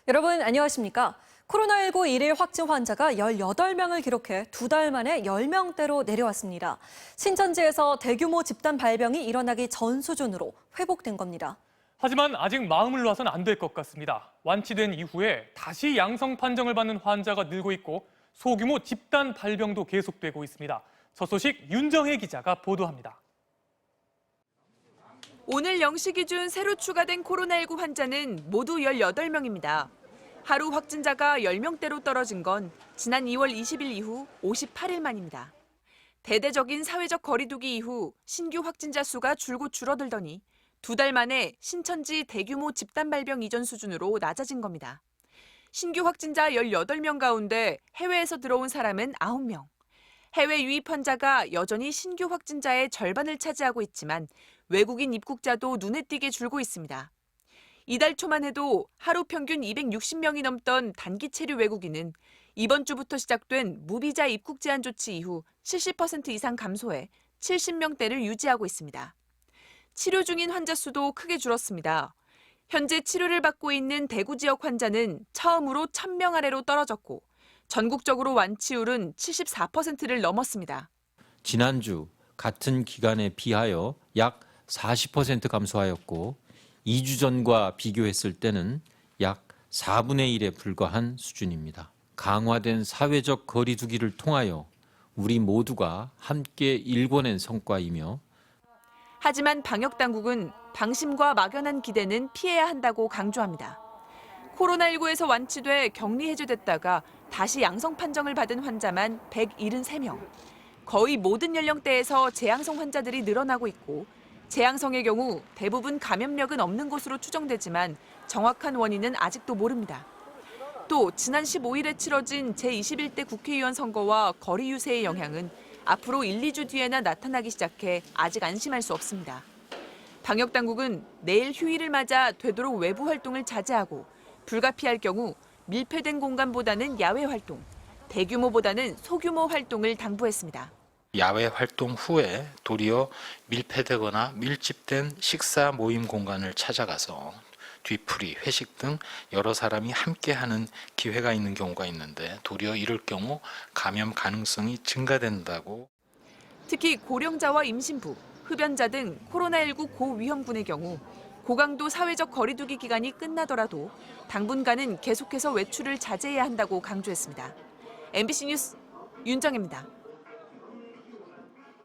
여러분 안녕하십니까? 코로나19 일일 확진 환자가 18명을 기록해 2달 만에 10명대로 내려왔습니다. 신천지에서 대규모 집단 발병이 일어나기 전 수준으로 회복된 겁니다. 하지만 아직 마음을 놓아서는 안 될 것 같습니다. 완치된 이후에 다시 양성 판정을 받는 환자가 늘고 있고 소규모 집단 발병도 계속되고 있습니다. 저 소식 윤정혜 기자가 보도합니다. 오늘 0시 기준 새로 추가된 코로나19 환자는 모두 18명입니다. 하루 확진자가 10명대로 떨어진 건 지난 2월 20일 이후 58일 만입니다. 대대적인 사회적 거리두기 이후 신규 확진자 수가 줄곧 줄어들더니 2달 만에 신천지 대규모 집단 발병 이전 수준으로 낮아진 겁니다. 신규 확진자 18명 가운데 해외에서 들어온 사람은 9명. 해외 유입 환자가 여전히 신규 확진자의 절반을 차지하고 있지만 외국인 입국자도 눈에 띄게 줄고 있습니다. 이달 초만 해도 하루 평균 260명이 넘던 단기 체류 외국인은 이번 주부터 시작된 무비자 입국 제한 조치 이후 70% 이상 감소해 70명대를 유지하고 있습니다. 치료 중인 환자 수도 크게 줄었습니다. 현재 치료를 받고 있는 대구 지역 환자는 처음으로 1,000명 아래로 떨어졌고 전국적으로 완치율은 74%를 넘었습니다. 지난주 같은 기간에 비하여 약 40% 감소하였고 2주 전과 비교했을 때는 약 4분의 1에 불과한 수준입니다. 강화된 사회적 거리두기를 통하여 우리 모두가 함께 일궈낸 성과이며 하지만 방역당국은 방심과 막연한 기대는 피해야 한다고 강조합니다. 코로나19에서 완치돼 격리 해제됐다가 다시 양성 판정을 받은 환자만 173명. 거의 모든 연령대에서 재양성 환자들이 늘어나고 있고 재양성의 경우 대부분 감염력은 없는 것으로 추정되지만 정확한 원인은 아직도 모릅니다. 또 지난 15일에 치러진 제21대 국회의원 선거와 거리 유세의 영향은 앞으로 1, 2주 뒤에나 나타나기 시작해 아직 안심할 수 없습니다. 방역당국은 내일 휴일을 맞아 되도록 외부 활동을 자제하고 불가피할 경우 밀폐된 공간보다는 야외 활동, 대규모보다는 소규모 활동을 당부했습니다. 야외 활동 후에 도리어 밀폐되거나 밀집된 식사 모임 공간을 찾아가서 뒤풀이, 회식 등 여러 사람이 함께하는 기회가 있는 경우가 있는데 도리어 이럴 경우 감염 가능성이 증가된다고. 특히 고령자와 임신부, 흡연자 등 코로나19 고위험군의 경우 고강도 사회적 거리두기 기간이 끝나더라도 당분간은 계속해서 외출을 자제해야 한다고 강조했습니다. MBC 뉴스 윤정혜입니다.